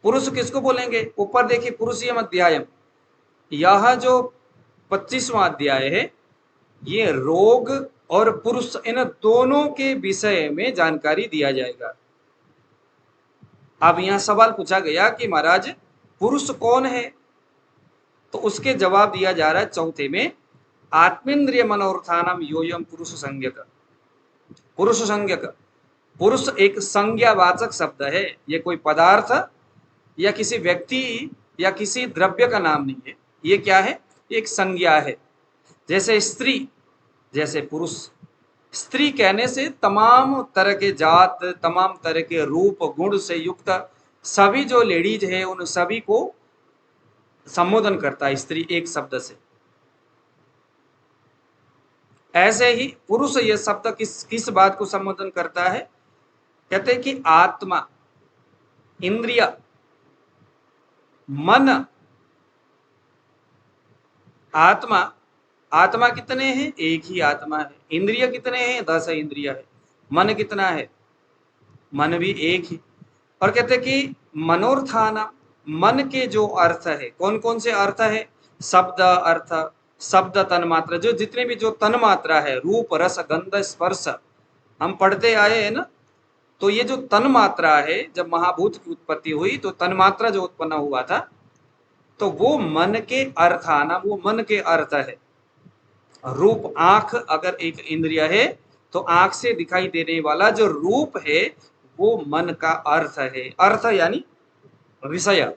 पुरुष किसको बोलेंगे? ऊपर देखिए पुरुषयम अध्यायम, यह जो 25वां अध्याय है ये रोग और पुरुष इन दोनों के विषय में जानकारी दिया जाएगा। अब यहां सवाल पूछा गया कि महाराज पुरुष कौन है, तो उसके जवाब दिया जा रहा है चौथे में, आत्मेन्द्रिय मनोर्थानम योयम पुरुष संज्ञक। पुरुष संज्ञक, पुरुष एक संज्ञावाचक शब्द है, ये कोई पदार्थ या किसी व्यक्ति या किसी द्रव्य का नाम नहीं है, ये क्या है? एक संज्ञा है। जैसे स्त्री, जैसे पुरुष। स्त्री कहने से तमाम तरह के जात, तमाम तरह के रूप गुण से युक्त सभी जो लेडीज है उन सभी को संबोधन करता है स्त्री एक शब्द से। ऐसे ही पुरुष यह शब्द किस किस बात को संबोधन करता है? कहते हैं कि आत्मा, इंद्रिय, मन। आत्मा, आत्मा कितने हैं? एक ही आत्मा है। इंद्रिय कितने हैं? 10 इंद्रिय है। मन कितना है? मन भी एक ही। और कहते हैं कि मनोर्थाना, मन के जो अर्थ है, कौन कौन से अर्थ है? शब्द अर्थ, शब्द तन्मात्रा, जो जितने भी जो तन्मात्रा है, रूप रस गंध स्पर्श, हम पढ़ते आए हैं ना। तो ये जो तन्मात्रा है, जब महाभूत की उत्पत्ति हुई तो तन्मात्रा जो उत्पन्न हुआ था, तो वो मन के अर्थ आना, वो मन के अर्थ है। रूप, आंख अगर एक इंद्रिय है तो आंख से दिखाई देने वाला जो रूप है वो मन का अर्थ है। अर्थ यानी विषय।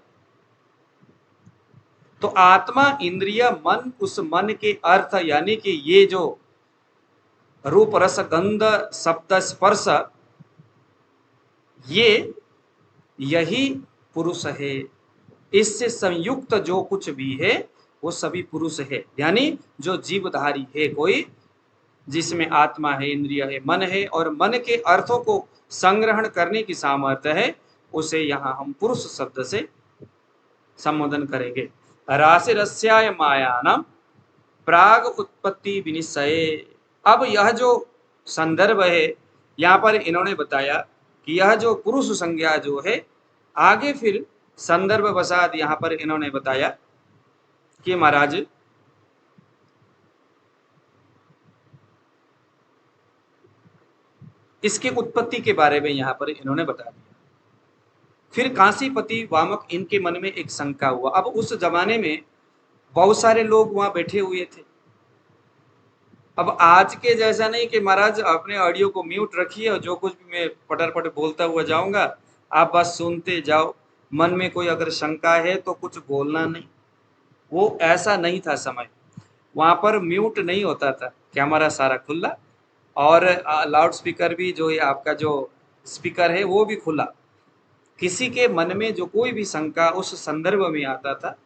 तो आत्मा, इंद्रिय, मन, उस मन के अर्थ यानी कि ये जो रूप रस गंध शब्द स्पर्श, ये यही पुरुष है। इससे संयुक्त जो कुछ भी है वो सभी पुरुष है। यानी जो जीवधारी है कोई, जिसमें आत्मा है, इंद्रिय है, मन है और मन के अर्थों को संग्रहण करने की सामर्थ्य है, उसे यहां हम पुरुष शब्द से संबोधन करेंगे। राशि रस्याय मायानम प्राग उत्पत्ति विनिश्चय। अब यह जो संदर्भ है यहाँ पर इन्होंने बताया कि यह जो पुरुष संज्ञा जो है, आगे फिर संदर्भ वसात यहाँ पर इन्होंने बताया कि महाराज इसके उत्पत्ति के बारे में यहाँ पर इन्होंने बता दिया। फिर काशीपति वामक, इनके मन में एक शंका हुआ। अब उस जमाने में बहुत सारे लोग वहां बैठे हुए थे। अब आज के जैसा नहीं कि महाराज अपने ऑडियो को म्यूट रखिए और जो कुछ भी मैं पटर पटर बोलता हुआ जाऊंगा आप बस सुनते जाओ, मन में कोई अगर शंका है तो कुछ बोलना नहीं। वो ऐसा नहीं था समय। वहां पर म्यूट नहीं होता था, कैमरा सारा खुला और लाउड स्पीकर भी जो है आपका जो स्पीकर है वो भी खुला। किसी के मन में जो कोई भी शंका उस संदर्भ में आता था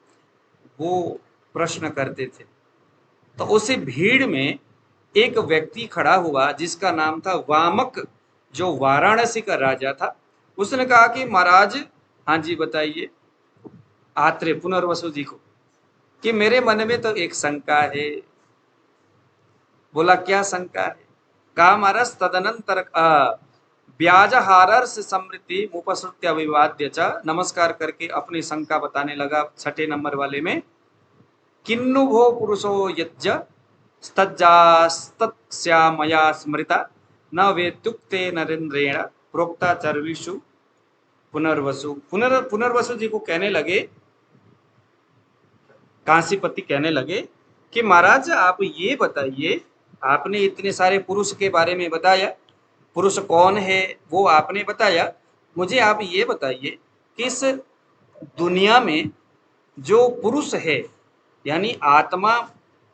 वो प्रश्न करते थे। तो उसी भीड़ में एक व्यक्ति खड़ा हुआ जिसका नाम था वामक, जो वाराणसी का राजा था। उसने कहा कि महाराज, हाँ जी बताइए, आत्रेय पुनर्वसु जी को, कि मेरे मन में तो एक शंका है। बोला क्या शंका है? कहा महाराज तदनंतर ब्याजहारर्ष समृद्धि मुपसृत्य अभिवाद्य च, नमस्कार करके अपनी शंका बताने लगा 6 नंबर वाले में। किन्नु भो पुरुषो यज्ज स्तज्जास्तत्स्या मया स्मृता न वेत्युक्ते नरेंद्रेण प्रोक्ता चर्विषु पुनर्वसु। पुनर्वसु जी को कहने लगे, काशीपति कहने लगे कि महाराज आप ये बताइए, आपने इतने सारे पुरुष के बारे में बताया, पुरुष कौन है वो आपने बताया, मुझे आप ये बताइए कि इस दुनिया में जो पुरुष है यानी आत्मा,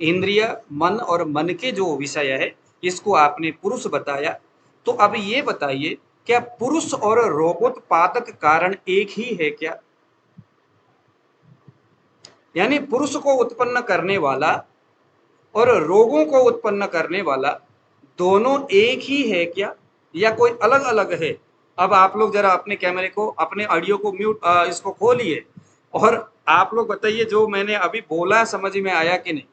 इंद्रिय, मन और मन के जो विषय है इसको आपने पुरुष बताया। तो अब ये बताइए क्या पुरुष और रोगोत्पादक कारण एक ही है क्या? यानी पुरुष को उत्पन्न करने वाला और रोगों को उत्पन्न करने वाला दोनों एक ही है क्या, या कोई अलग अलग है? अब आप लोग जरा अपने कैमरे को, अपने ऑडियो को म्यूट, इसको खोलिए और आप लोग बताइए जो मैंने अभी बोला समझ में आया कि नहीं।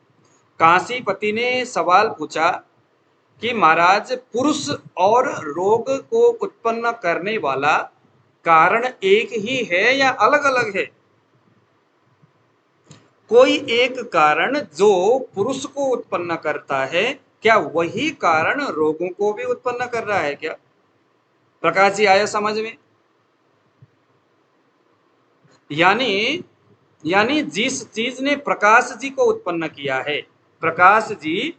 काशीपति ने सवाल पूछा कि महाराज पुरुष और रोग को उत्पन्न करने वाला कारण एक ही है या अलग अलग है? कोई एक कारण जो पुरुष को उत्पन्न करता है, क्या वही कारण रोगों को भी उत्पन्न कर रहा है क्या? प्रकाश जी, आया समझ में? यानी यानी जिस चीज ने प्रकाश जी को उत्पन्न किया है, प्रकाश जी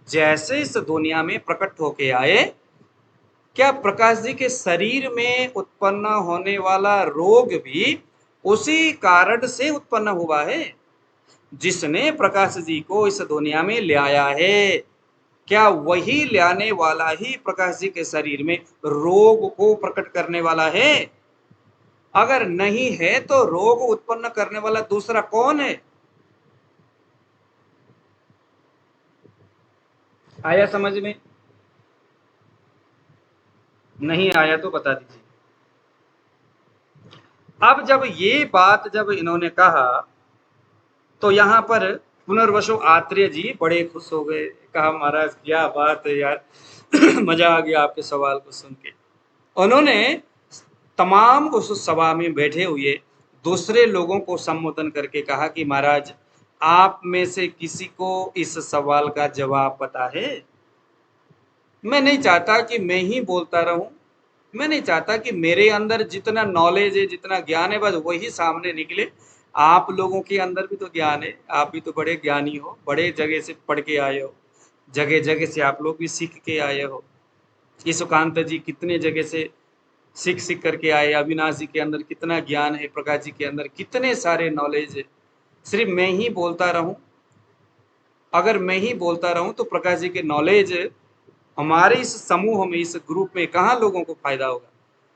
जैसे इस दुनिया में प्रकट होके आए, क्या प्रकाश जी के शरीर में उत्पन्न होने वाला रोग भी उसी कारण से उत्पन्न हुआ है जिसने प्रकाश जी को इस दुनिया में ले आया है? क्या वही लाने वाला ही प्रकाश जी के शरीर में रोग को प्रकट करने वाला है? अगर नहीं है तो रोग उत्पन्न करने वाला दूसरा कौन है? आया समझ में? नहीं आया तो बता दीजिए। अब जब ये बात जब इन्होंने कहा तो यहाँ पर पुनर्वसु आत्रेय जी बड़े खुश हो गए। कहा महाराज क्या बात है यार मजा आ गया आपके सवाल को सुन के। उन्होंने तमाम उस सभा में बैठे हुए दूसरे लोगों को संबोधन करके कहा कि महाराज, आप में से किसी को इस सवाल का जवाब पता है? मैं नहीं चाहता कि मैं ही बोलता रहूं, मैं नहीं चाहता कि मेरे अंदर जितना नॉलेज है, जितना ज्ञान है, बस वही सामने निकले। आप लोगों के अंदर भी तो ज्ञान है, आप भी तो बड़े ज्ञानी हो, बड़े जगह से पढ़ के आए हो, जगह जगह से आप लोग भी सीख के आए हो। ये सुकांत जी कितने जगह से सीख सीख करके आए, अविनाश जी के अंदर कितना ज्ञान है, प्रकाश जी के अंदर कितने सारे नॉलेज है। सिर्फ मैं ही बोलता रहूं, अगर मैं ही बोलता रहूं तो प्रकाश जी के नॉलेज हमारे इस समूह में, इस ग्रुप में कहाँ लोगों को फायदा होगा?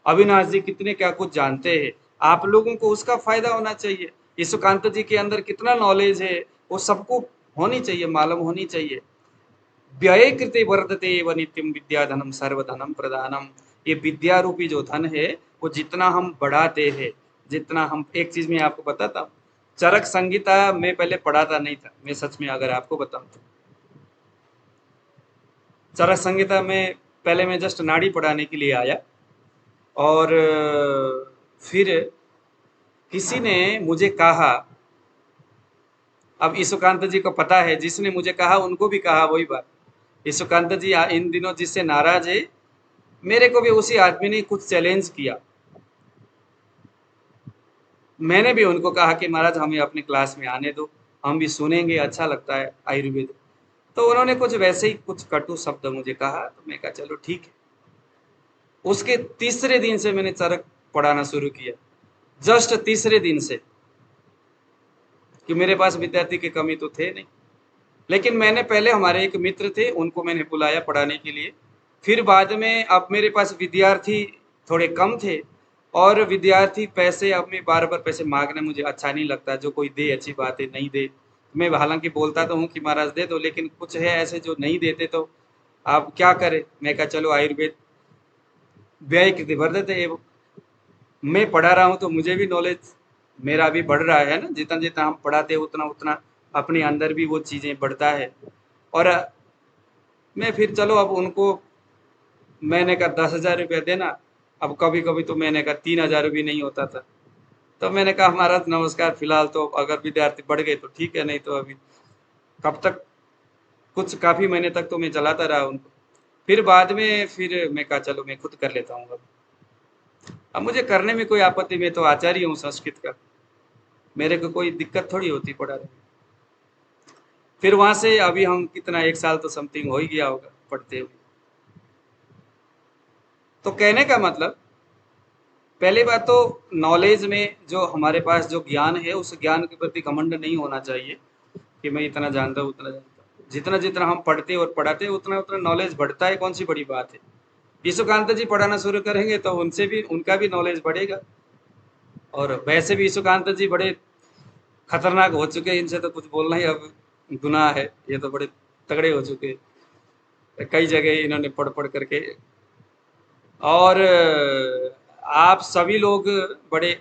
अविनाश जी कितने क्या कुछ जानते हैं, आप लोगों को उसका फायदा होना चाहिए। यशुकांत जी के अंदर कितना नॉलेज है वो सबको होनी चाहिए, मालूम होनी चाहिए। व्यय कृते वर्धते व नित्यम विद्याधनम सर्वधनम प्रदानम। ये विद्या रूपी जो धन है वो जितना हम बढ़ाते हैं, जितना हम, एक चीज मैं आपको बताता हूँ, चरक संहिता मैं पहले पढ़ाता नहीं था, मैं सच में अगर आपको बताऊं तो चरक संहिता में पहले मैं जस्ट नाड़ी पढ़ाने के लिए आया, और फिर किसी ने मुझे कहा, अब ईशुकांत जी को पता है, जिसने मुझे कहा उनको भी कहा वही बात। ईशुकांत जी इन दिनों जिससे नाराज है, मेरे को भी उसी आदमी ने कुछ चैलेंज किया। मैंने भी उनको कहा कि महाराज हमें अपनी क्लास में आने दो, हम भी सुनेंगे, अच्छा लगता है आयुर्वेद। तो उन्होंने कुछ वैसे ही कुछ कटु शब्द मुझे कहा, तो मैं कहा चलो ठीक है। उसके तीसरे दिन से मैंने चरक पढ़ाना शुरू किया, जस्ट तीसरे दिन से, कि मेरे पास विद्यार्थी की कमी तो थे नहीं। लेकिन मैंने पहले, हमारे एक मित्र थे, उनको मैंने बुलाया पढ़ाने के लिए। फिर बाद में अब मेरे पास विद्यार्थी थोड़े कम थे, और विद्यार्थी पैसे, अब मैं बार बार पैसे मांगना मुझे अच्छा नहीं लगता। जो कोई दे अच्छी बात है, नहीं दे मैं हालांकि बोलता तो हूँ कि महाराज दे दो, लेकिन कुछ है ऐसे जो नहीं देते, तो आप क्या करें। मैं कहा चलो आयुर्वेद व्यय कृति वर्धते, मैं पढ़ा रहा हूँ तो मुझे भी नॉलेज मेरा भी बढ़ रहा है ना, जितना जितना हम पढ़ाते हैं उतना उतना अपने अंदर भी वो चीज़ें बढ़ता है। और मैं फिर चलो, अब उनको मैंने कहा 10,000 रुपया देना, अब कभी कभी तो मैंने कहा 3,000 भी नहीं होता था। तो मैंने कहा महाराज नमस्कार, फिलहाल तो अगर विद्यार्थी बढ़ गए तो ठीक है, नहीं तो अभी कब तक, कुछ काफ़ी महीने तक तो मैं चलाता रहा उनको। फिर बाद में फिर मैं कहा चलो मैं खुद कर लेता हूँ। अब मुझे करने में कोई आपत्ति, मैं तो आचार्य हूँ संस्कृत का, मेरे को कोई दिक्कत थोड़ी होती पढ़ाने में। फिर वहां से अभी हम कितना, 1 साल तो समथिंग हो ही गया होगा पढ़ते हुए। तो कहने का मतलब, पहली बात तो नॉलेज में जो हमारे पास जो ज्ञान है, उस ज्ञान के प्रति घमंड नहीं होना चाहिए कि मैं इतना जानता हूँ उतना जानता हूँ। जितना जितना हम पढ़ते और पढ़ाते हैं उतना उतना नॉलेज बढ़ता है, कौन सी बड़ी बात है। यशुकांत जी पढ़ाना शुरू करेंगे तो उनसे भी, उनका भी नॉलेज बढ़ेगा। और वैसे भी यशुकांत जी बड़े खतरनाक हो चुके हैं, इनसे तो कुछ बोलना ही अब गुनाह है। ये तो बड़े तगड़े हो चुके हैं, कई जगह इन्होंने पढ़ पढ़ करके। और आप सभी लोग बड़े,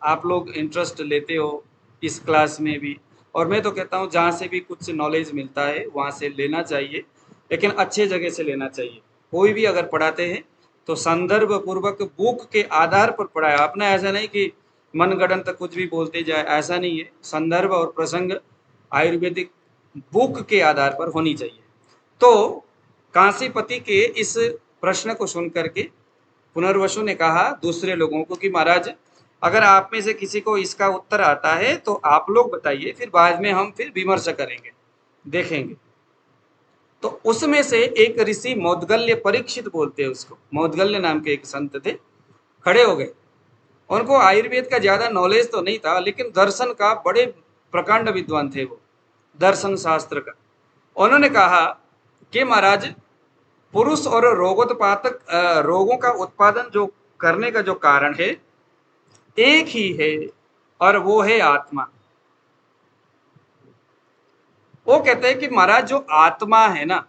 आप लोग इंटरेस्ट लेते हो इस क्लास में भी, और मैं तो कहता हूँ जहाँ से भी कुछ नॉलेज मिलता है वहाँ से लेना चाहिए, लेकिन अच्छे जगह से लेना चाहिए। कोई भी अगर पढ़ाते हैं तो संदर्भ पूर्वक बुक के आधार पर पढ़ाया। अपना ऐसा नहीं कि मनगढ़ंत कुछ भी बोलते जाए, ऐसा नहीं है। संदर्भ और प्रसंग आयुर्वेदिक बुक के आधार पर होनी चाहिए। तो काशीपति के इस प्रश्न को सुनकर के पुनर्वसु ने कहा दूसरे लोगों को कि महाराज, अगर आप में से किसी को इसका उत्तर आता है तो आप लोग बताइए, फिर बाद में हम फिर विमर्श करेंगे, देखेंगे। तो उसमें से एक ऋषि मौद्गल्य, परीक्षित बोलते हैं उसको, मौद्गल्य नाम के एक संत थे, खड़े हो गए। उनको आयुर्वेद का ज्यादा नॉलेज तो नहीं था, लेकिन दर्शन का बड़े प्रकांड विद्वान थे वो, दर्शन शास्त्र का। उन्होंने कहा कि महाराज, पुरुष और रोगोत्पादक रोगों का उत्पादन जो करने का जो कारण है एक ही है, और वो है आत्मा। वो कहते हैं कि महाराज, जो आत्मा है ना,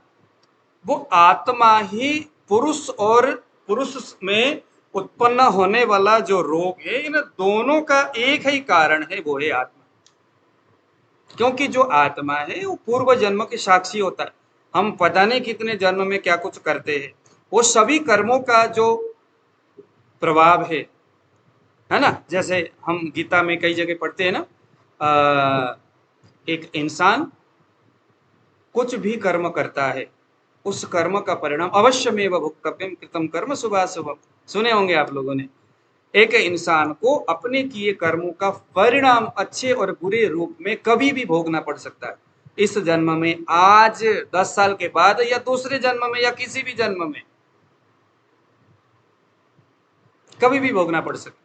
वो आत्मा ही पुरुष में उत्पन्न होने वाला जो रोग है, इन दोनों का एक ही कारण है, वो है आत्मा। क्योंकि जो आत्मा है वो पूर्व जन्म के साक्षी होता है। हम पता नहीं कितने जन्म में क्या कुछ करते हैं, वो सभी कर्मों का जो प्रभाव है ना। जैसे हम गीता में कई जगह पढ़ते हैं ना, एक इंसान कुछ भी कर्म करता है, उस कर्म का परिणाम अवश्यमेव भुक्तव्यम कृतम कर्म शुभाशुभम, सुने होंगे आप लोगों ने। एक इंसान को अपने किए कर्मों का परिणाम अच्छे और बुरे रूप में कभी भी भोगना पड़ सकता है। इस जन्म में, आज 10 साल के बाद, या दूसरे जन्म में, या किसी भी जन्म में कभी भी भोगना पड़ सकता है।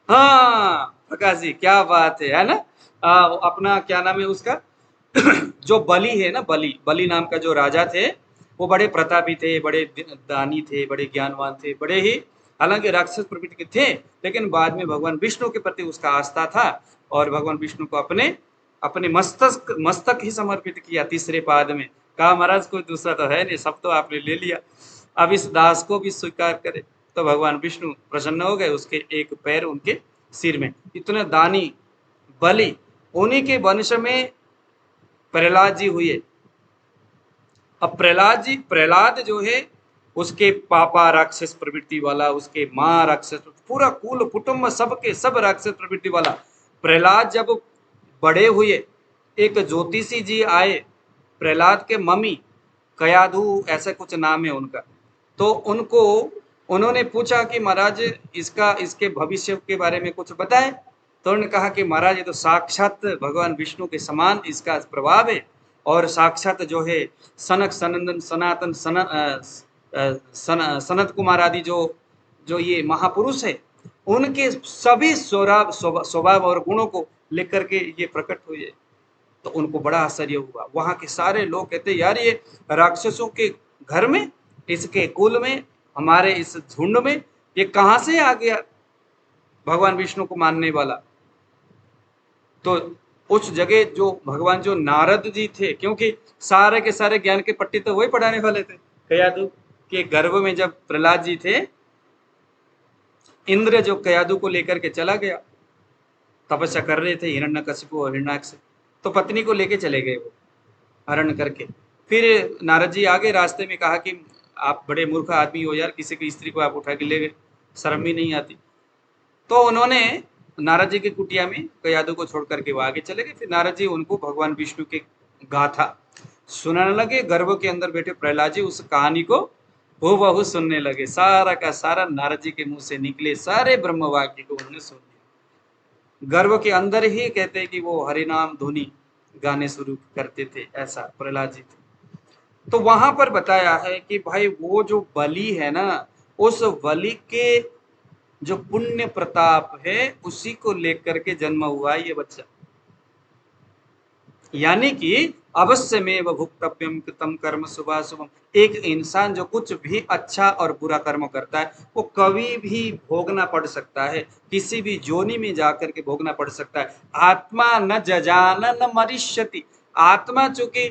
हाँ प्रकाश जी, क्या बात है ना। अपना क्या नाम है उसका जो बलि है ना, बलि नाम का जो राजा थे, वो बड़े प्रतापी थे, बड़े दानी थे, बड़े ज्ञानवान थे, बड़े ही, हालांकि राक्षस प्रवृत्ति के थे, लेकिन बाद में भगवान विष्णु के प्रति उसका आस्था था, और भगवान विष्णु को अपने अपने मस्तक ही समर्पित किया। तीसरे पाद में कहा, महाराज कोई दूसरा तो है नहीं, सब तो आपने ले लिया, अब इस दास को भी स्वीकार करे। तो भगवान विष्णु प्रसन्न हो गए, उसके एक पैर उनके सिर में। इतने दानी बलि, उन्हीं के वंश में प्रहलाद जी हुए। अब प्रहलाद जो है, उसके पापा राक्षस प्रवृत्ति वाला, उसके माँ राक्षस, पूरा कुल कुटुंब सबके सब राक्षस प्रवृत्ति वाला। प्रहलाद जब बड़े हुए, एक ज्योतिषी जी आए, प्रहलाद के मम्मी, कयाधु ऐसा कुछ नाम है उनका। तो उन्होंने पूछा कि महाराज, इसके भविष्य के बारे में कुछ बताएं। तो उन्होंने कहा कि महाराज, ये तो साक्षात भगवान विष्णु के समान इसका प्रभाव है, और साक्षात जो है सनक सनंदन सनातन सनत कुमार आदि जो ये महापुरुष है, उनके सभी स्वभाव और गुणों को लेकर के ये प्रकट हुए। तो उनको बड़ा आश्चर्य हुआ। वहां के सारे लोग कहते, यार ये राक्षसों के घर में, इसके कुल में, हमारे इस झुंड में ये कहां से आ गया भगवान विष्णु को मानने वाला। तो उस जगह जो भगवान जो नारद जी थे, क्योंकि सारे के सारे ज्ञान के पट्टी तो वही पढ़ाने वाले थे। कयादु के गर्भ में जब प्रहलाद जी थे, इंद्र जो कयादु को लेकर के चला गया, तपस्या कर रहे थे हिरण्यकशिपु और हिरण्याक्ष, तो पत्नी को लेके चले गए वो हरण करके। फिर नारद जी आगे रास्ते में कहा कि आप बड़े मूर्ख आदमी हो यार, किसी की स्त्री को आप उठा के ले गए, शर्म भी नहीं आती। तो उन्होंने नारद जी की कुटिया में कयादु को छोड़ करके वो आगे चले गए। फिर नारद जी उनको भगवान विष्णु के गाथा सुनाने लगे। गर्भ के अंदर बैठे प्रहलाद जी उस कहानी को हूबहू सुनने लगे। सारा का सारा नारद जी के मुंह से निकले सारे ब्रह्म वाक्य को उन्होंने सुन लिया। गर्भ के अंदर ही कहते हैं कि वो हरिनाम धुनी गाने शुरू करते थे, ऐसा प्रहलाद जी थे। तो वहां पर बताया है कि भाई वो जो बलि है ना, उस बलि के जो पुण्य प्रताप है, उसी को लेकर के जन्म हुआ ये बच्चा। यानी कि अवश्य में भुक्तव्यम कृतम कर्म शुभाशुभम। एक इंसान जो कुछ भी अच्छा और बुरा कर्म करता है, वो कभी भी भोगना पड़ सकता है, किसी भी जोनि में जाकर के भोगना पड़ सकता है। आत्मा न जजान न मरिष्यति। आत्मा चूंकि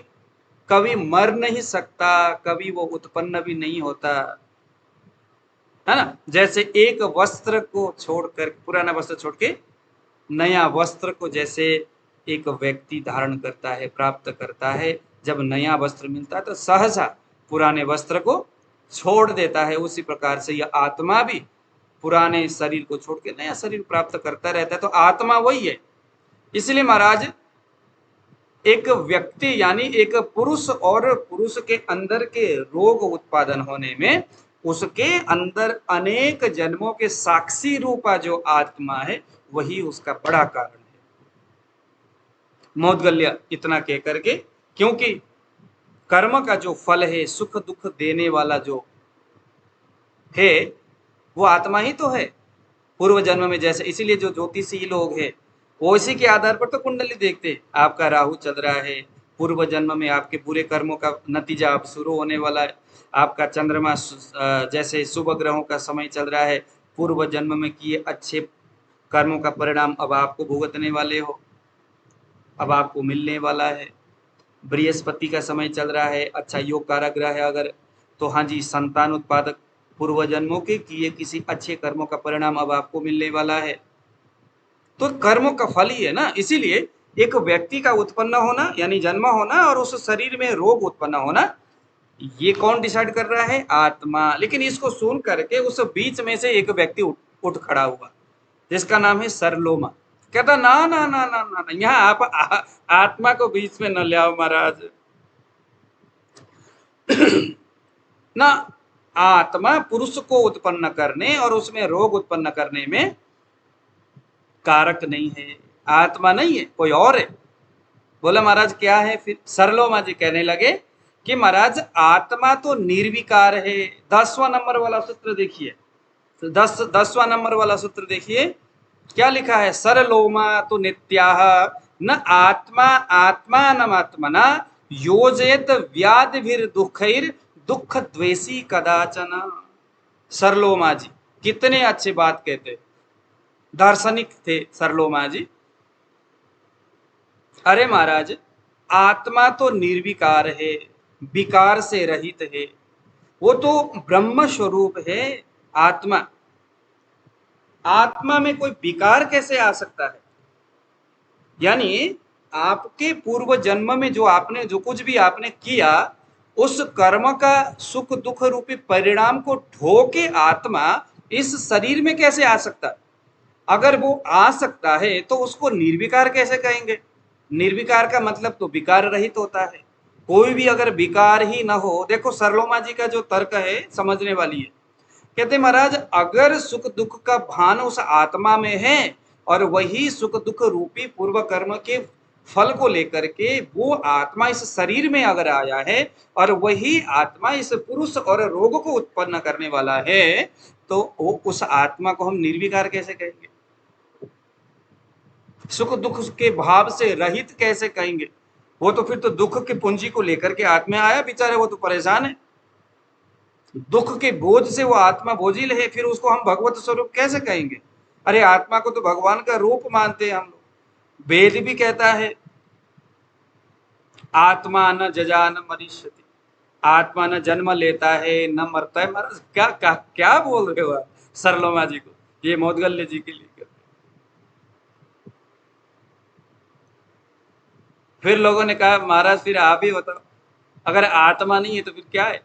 कभी मर नहीं सकता, कभी वो उत्पन्न भी नहीं होता, है ना। जैसे एक वस्त्र को छोड़कर, पुराना वस्त्र छोड़ के नया वस्त्र को जैसे एक व्यक्ति धारण करता है, प्राप्त करता है, जब नया वस्त्र मिलता है तो सहसा पुराने वस्त्र को छोड़ देता है, उसी प्रकार से यह आत्मा भी पुराने शरीर को छोड़ के नया शरीर प्राप्त करता रहता है। तो आत्मा वही है। इसलिए महाराज एक व्यक्ति यानी एक पुरुष और पुरुष के अंदर के रोग उत्पादन होने में उसके अंदर अनेक जन्मों के साक्षी रूपा जो आत्मा है वही उसका बड़ा कारण है। मौदगल्य इतना कह करके, क्योंकि कर्म का जो फल है, सुख दुख देने वाला जो है वो आत्मा ही तो है पूर्व जन्म में। जैसे इसीलिए जो ज्योतिषी लोग हैं वो इसी के आधार पर तो कुंडली देखते, आपका राहु चल रहा है, पूर्व जन्म में आपके बुरे कर्मों का नतीजा अब शुरू होने वाला है, आपका चंद्रमा जैसे शुभ ग्रहों का समय चल रहा है, पूर्व जन्म में किए अच्छे कर्मों का परिणाम अब आपको भुगतने वाले हो, अब आपको मिलने वाला है। बृहस्पति का समय चल रहा है, अच्छा योग कारक ग्रह है अगर, तो हाँ जी, संतान उत्पादक पूर्व जन्मों के किए किसी अच्छे कर्मों का परिणाम अब आपको मिलने वाला है। तो कर्मों का फल ही है ना। इसीलिए एक व्यक्ति का उत्पन्न होना यानी जन्म होना और उस शरीर में रोग उत्पन्न होना, ये कौन डिसाइड कर रहा है? आत्मा। लेकिन इसको सुन करके उस बीच में से एक व्यक्ति उठ खड़ा हुआ जिसका नाम है सरलोमा। कहता ना ना ना ना ना, ना। यहाँ आप आत्मा को बीच में न ले आओ महाराज। ना, आत्मा पुरुष को उत्पन्न करने और उसमें रोग उत्पन्न करने में कारक नहीं है, आत्मा नहीं है, कोई और है। बोला महाराज क्या है? फिर सरलोमा जी कहने लगे कि महाराज आत्मा तो निर्विकार है। 10वां नंबर वाला सूत्र देखिए, 10वां नंबर वाला सूत्र देखिए क्या लिखा है। सरलोमा तो नित्याह न आत्मा आत्मानमात्मना योजयत व्याधिभिर दुखैर दुख द्वेषी कदाचन। सरलोमा जी कितने अच्छी बात कहते, दार्शनिक थे सरलोमा जी। अरे महाराज आत्मा तो निर्विकार है, विकार से रहित है, वो तो ब्रह्म स्वरूप है आत्मा। आत्मा में कोई विकार कैसे आ सकता है? यानी आपके पूर्व जन्म में जो कुछ भी आपने किया, उस कर्म का सुख दुख रूपी परिणाम को ढोके आत्मा इस शरीर में कैसे आ सकता है? अगर वो आ सकता है तो उसको निर्विकार कैसे कहेंगे? निर्विकार का मतलब तो विकार रहित होता है। कोई भी अगर विकार ही ना हो, देखो सरलोमा जी का जो तर्क है समझने वाली है। कहते महाराज अगर सुख दुख का भान उस आत्मा में है और वही सुख दुख रूपी पूर्व कर्म के फल को लेकर के वो आत्मा इस शरीर में अगर आया है और वही आत्मा इस पुरुष और रोग को उत्पन्न करने वाला है, तो वो उस आत्मा को हम निर्विकार कैसे कहेंगे? सुख दुख के भाव से रहित कैसे कहेंगे? वो तो फिर तो दुख के पूंजी को लेकर के आत्मा आया बेचारे, वो तो परेशान है, दुख के बोझ से वो आत्मा बोझिल है, फिर उसको हम भगवत स्वरूप कैसे कहेंगे? अरे आत्मा को तो भगवान का रूप मानते हैं हम लोग। वेद भी कहता है आत्मा न जजा न मरिष्यति, आत्मा न जन्म लेता है न मरता है। महाराज क्या बोल रहे हो आप सरलोमा जी को? ये मौदगल्य जी के लिए। फिर लोगों ने कहा महाराज फिर आप ही बताओ, अगर आत्मा नहीं है तो फिर क्या है?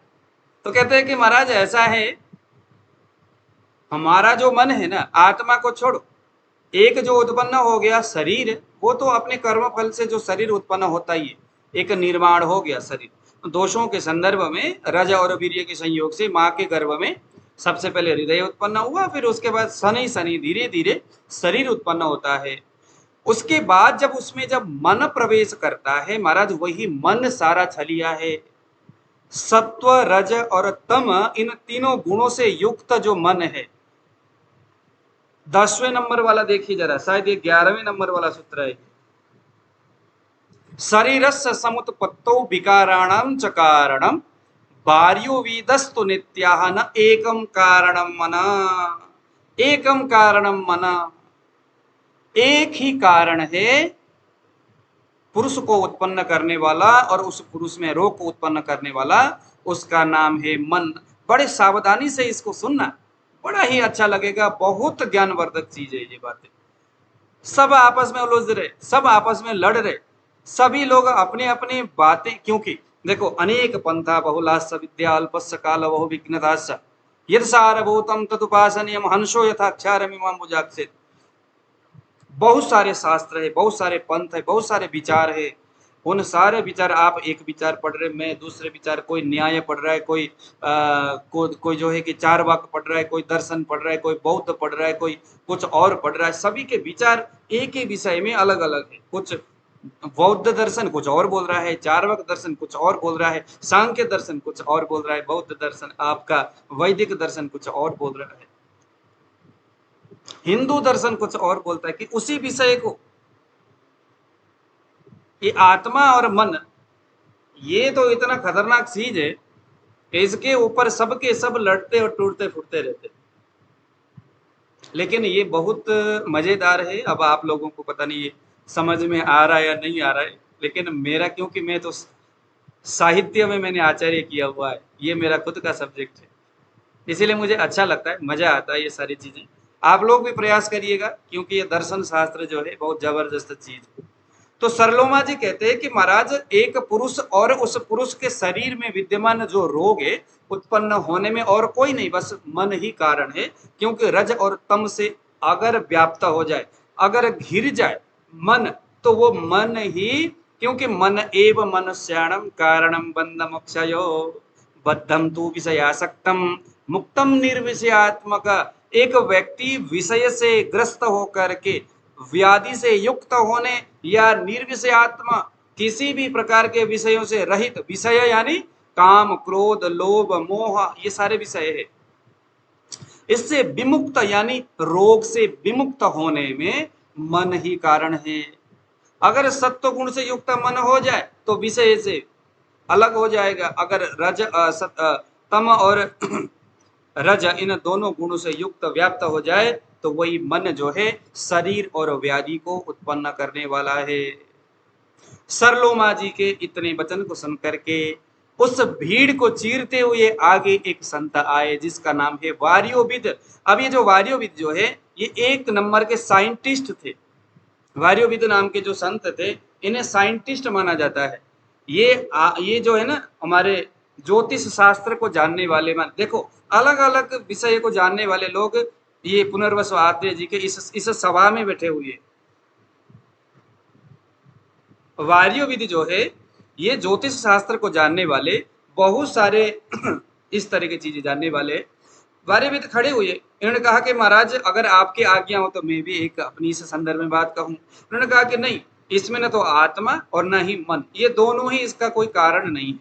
तो कहते हैं कि महाराज ऐसा है, हमारा जो मन है ना, आत्मा को छोड़ो, एक जो उत्पन्न हो गया शरीर, वो तो अपने कर्म फल से जो शरीर उत्पन्न होता ही है, एक निर्माण हो गया शरीर। दोषों के संदर्भ में रज और वीर्य के संयोग से माँ के गर्भ में सबसे पहले हृदय उत्पन्न हुआ, फिर उसके बाद शनि शनि धीरे धीरे शरीर उत्पन्न होता है। उसके बाद जब मन प्रवेश करता है महाराज, वही मन सारा छलिया है। सत्व रज और तम इन तीनों गुणों से युक्त जो मन है। 10वें नंबर वाला देखिए जरा, शायद ये 11वें नंबर वाला सूत्र है। शरीरस्य समुत्पत्तौ विकाराणां च कारणं बार्यो वीदस्तु नित्याः न एकं कारणं मना। एकम कारणम मना, एक ही कारण है पुरुष को उत्पन्न करने वाला और उस पुरुष में रोग को उत्पन्न करने वाला, उसका नाम है मन। बड़े सावधानी से इसको सुनना, बड़ा ही अच्छा लगेगा, बहुत ज्ञानवर्धक चीज है ये बातें। सब आपस में उलझ रहे, सब आपस में लड़ रहे, सभी लोग अपने अपने बातें, क्योंकि देखो, अनेक पंथा बहुलास्य विद्या अल्पस्य काल बहु विघ्नतास्य यद सारभूतम तदुपासनीयम हंसो यथाक्षरमिमाम बुजाक्षेत। बहुत सारे शास्त्र है, बहुत सारे पंथ है, बहुत सारे विचार है। उन सारे विचार, आप एक विचार पढ़ रहे, मैं दूसरे विचार, कोई न्याय पढ़ रहा है, कोई जो है कि चार वाक पढ़ रहा है, कोई दर्शन पढ़ रहा है, कोई बौद्ध पढ़ रहा है, कोई कुछ और पढ़ रहा है। सभी के विचार एक ही विषय में अलग अलग है। कुछ बौद्ध दर्शन कुछ और बोल रहा है, चार्वाक दर्शन कुछ और बोल रहा है, सांख्य दर्शन कुछ और बोल रहा है, बौद्ध दर्शन आपका वैदिक दर्शन कुछ और बोल रहा है, हिंदू दर्शन कुछ और बोलता है। कि उसी विषय को, ये आत्मा और मन, ये तो इतना खतरनाक चीज है कि इसके ऊपर सबके सब लड़ते और टूटते फूटते रहते। लेकिन ये बहुत मजेदार है। अब आप लोगों को पता नहीं ये समझ में आ रहा है या नहीं आ रहा है, लेकिन मेरा, क्योंकि मैं तो साहित्य में मैंने आचार्य किया हुआ है, ये मेरा खुद का सब्जेक्ट है, इसीलिए मुझे अच्छा लगता है, मजा आता है ये सारी चीजें। आप लोग भी प्रयास करिएगा, क्योंकि ये दर्शन शास्त्र जो है बहुत जबरदस्त चीज है। तो सरलोमा जी कहते हैं कि महाराज, एक पुरुष और उस पुरुष के शरीर में विद्यमान जो रोग है उत्पन्न होने में और कोई नहीं, बस मन ही कारण है। क्योंकि रज और तम से अगर व्याप्त हो जाए, अगर घिर जाए मन, तो वो मन ही, क्योंकि मन एव मनुष्याणम कारणम बंध मोक्षयो बद्धम तू विषयासक्तम मुक्तम निर्विषयात्मक। एक व्यक्ति विषय से ग्रस्त होकर के व्याधि से युक्त होने या निर्विषयात्मा, किसी भी प्रकार के विषयों से रहित, विषय यानी काम क्रोध लोभ मोह, ये सारे विषय है, इससे विमुक्त यानी रोग से विमुक्त होने में मन ही कारण है। अगर सत्व गुण से युक्त मन हो जाए तो विषय से अलग हो जाएगा। अगर तम और रज, इन दोनों गुणों से युक्त व्याप्त हो जाए तो वही मन जो है शरीर और व्याधि को उत्पन्न करने वाला है। सरलोमा जी के इतने वचन को सुनकर के उस भीड़ को चीरते हुए आगे एक संत आए जिसका नाम है वार्योविद। अब ये जो वार्योविद जो है, ये एक नंबर के साइंटिस्ट थे। वार्योविद नाम के जो संत थे, इन्हें साइंटिस्ट माना जाता है। ये जो है ना, हमारे ज्योतिष शास्त्र को जानने वाले, मान देखो अलग अलग विषय को जानने वाले लोग ये पुनर्वसु आत्रेय जी के इस सभा में बैठे हुए। वार्योविद जो है, ये ज्योतिष शास्त्र को जानने वाले, बहुत सारे इस तरह की चीजें जानने वाले वार्योविद खड़े हुए। इन्होंने कहा कि महाराज, अगर आपकी आज्ञा हो तो मैं भी एक अपनी इस संदर्भ में बात कहूं। उन्होंने कहा कि नहीं, इसमें न तो आत्मा और न ही मन, ये दोनों ही इसका कोई कारण नहीं है।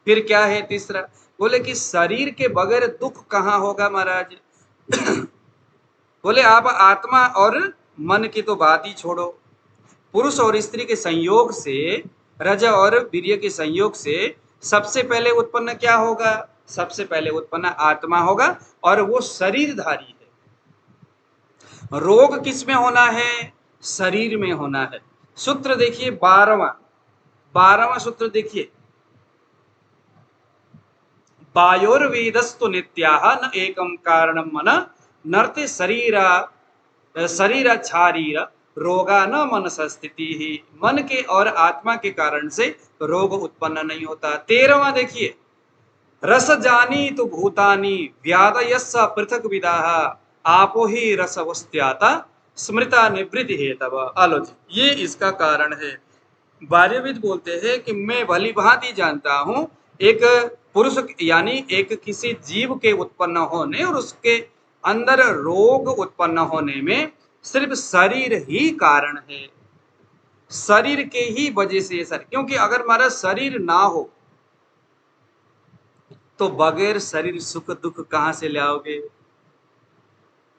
फिर क्या है तीसरा? बोले कि शरीर के बगैर दुख कहाँ होगा महाराज। बोले आप आत्मा और मन की तो बात ही छोड़ो, पुरुष और स्त्री के संयोग से, रज और वीर्य के संयोग से सबसे पहले उत्पन्न क्या होगा? सबसे पहले उत्पन्न आत्मा होगा, और वो शरीरधारी है। रोग किस में होना है? शरीर में होना है। सूत्र देखिए 12वां सूत्र देखिए, वायोर्वेदस्तु नित्याः न एकम कारणम मन नर्ते शरीराच्छारीर रोगा न मनस स्थिति ही। मन के और आत्मा के कारण से रोग उत्पन्न नहीं होता। 13वां देखिए, रस जानी तो भूतानी व्यादयस्स पृथक विदाह आपो ही रसवस्त्याता स्मृता निवृत्ति हेतव। आलो जी, ये इसका कारण है। वार्योविद बोलते हैं कि मैं भली भांति जानता हूं, एक पुरुष यानी एक किसी जीव के उत्पन्न होने और उसके अंदर रोग उत्पन्न होने में सिर्फ शरीर ही कारण है। शरीर के ही वजह से सर, क्योंकि अगर हमारा शरीर ना हो तो बगैर शरीर सुख दुख कहां से लाओगे?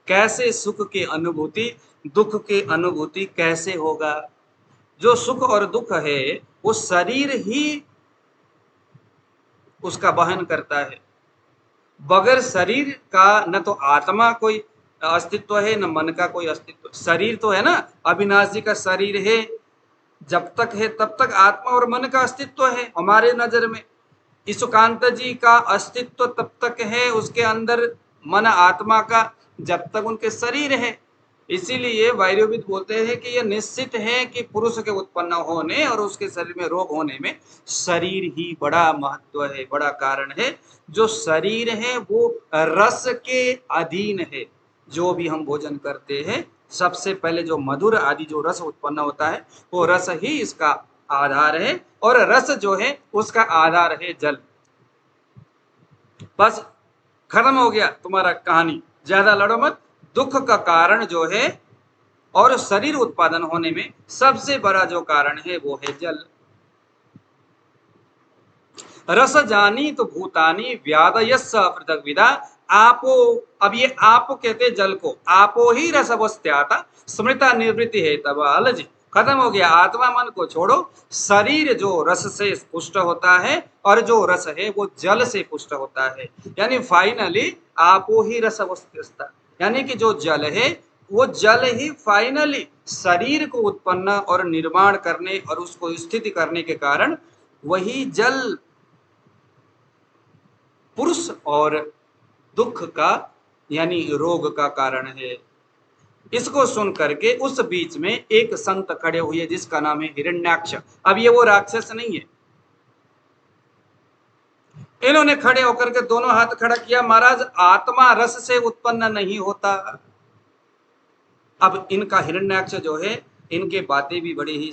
कैसे सुख की अनुभूति, दुख की अनुभूति कैसे होगा? जो सुख और दुख है वो शरीर ही उसका वहन करता है। बगैर शरीर का न तो आत्मा कोई अस्तित्व है, न मन का कोई अस्तित्व। शरीर तो है ना, अविनाश जी का शरीर है, जब तक है तब तक आत्मा और मन का अस्तित्व है हमारे नजर में। ईशुकांत जी का अस्तित्व तब तक है उसके अंदर मन आत्मा का, जब तक उनके शरीर है। इसीलिए वैरोविद बोलते हैं कि यह निश्चित है कि पुरुष के उत्पन्न होने और उसके शरीर में रोग होने में शरीर ही बड़ा महत्व है, बड़ा कारण है। जो शरीर है वो रस के अधीन है। जो भी हम भोजन करते हैं, सबसे पहले जो मधुर आदि जो रस उत्पन्न होता है, वो रस ही इसका आधार है, और रस जो है उसका आधार है जल। बस खत्म हो गया तुम्हारा कहानी, ज्यादा लड़ो मत। दुख का कारण जो है और शरीर उत्पादन होने में सबसे बड़ा जो कारण है वो है जल। रस जानी तो भूतानी व्यादयस्स पृथक विदा। आपो, अब ये आप कहते जल को, आपो ही रसवस्त्याता स्मृता निवृत्ति है तब अलज। खत्म हो गया, आत्मा मन को छोड़ो। शरीर जो रस से पुष्ट होता है और जो रस है वो जल से पुष्ट होता है। यानी फाइनली आपो ही रसवस्त्या, यानी कि जो जल है वो जल ही फाइनली शरीर को उत्पन्न और निर्माण करने और उसको स्थिति करने के कारण वही जल पुरुष और दुख का यानी रोग का कारण है। इसको सुन करके उस बीच में एक संत खड़े हुए जिसका नाम है हिरण्याक्ष। अब ये वो राक्षस नहीं है। इन्होंने खड़े होकर के दोनों हाथ खड़ा किया, महाराज आत्मा रस से उत्पन्न नहीं होता। अब इनका हिरण्याक्ष जो है, इनके बातें भी बड़ी ही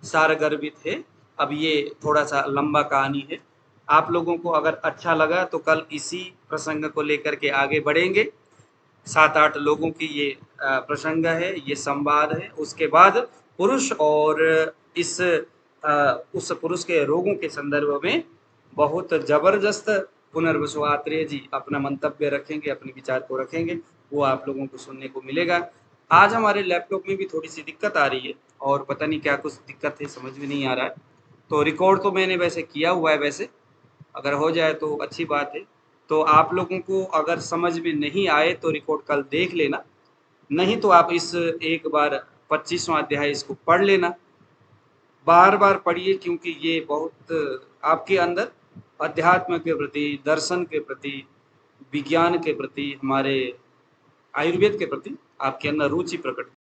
सारगर्भित है। अब ये थोड़ा सा लंबा कहानी है। आप लोगों को अगर अच्छा लगा तो कल इसी प्रसंग को लेकर के आगे बढ़ेंगे। 7-8 लोगों की ये प्रसंग है, ये संवाद है। उसके बाद पुरुष और इस उस पुरुष के रोगों के संदर्भ में बहुत जबरदस्त पुनर्वसु आत्रेय जी अपना मंतव्य रखेंगे, अपने विचार को रखेंगे। वो आप लोगों को सुनने को मिलेगा। आज हमारे लैपटॉप में भी थोड़ी सी दिक्कत आ रही है और पता नहीं क्या कुछ दिक्कत है, समझ में नहीं आ रहा है। तो रिकॉर्ड तो मैंने वैसे किया हुआ है, वैसे अगर हो जाए तो अच्छी बात है। तो आप लोगों को अगर समझ में नहीं आए तो रिकॉर्ड कल देख लेना, नहीं तो आप इस एक बार 25वां अध्याय इसको पढ़ लेना। बार बार पढ़िए, क्योंकि ये बहुत आपके अंदर अध्यात्म के प्रति, दर्शन के प्रति, विज्ञान के प्रति, हमारे आयुर्वेद के प्रति आपके अंदर रुचि प्रकट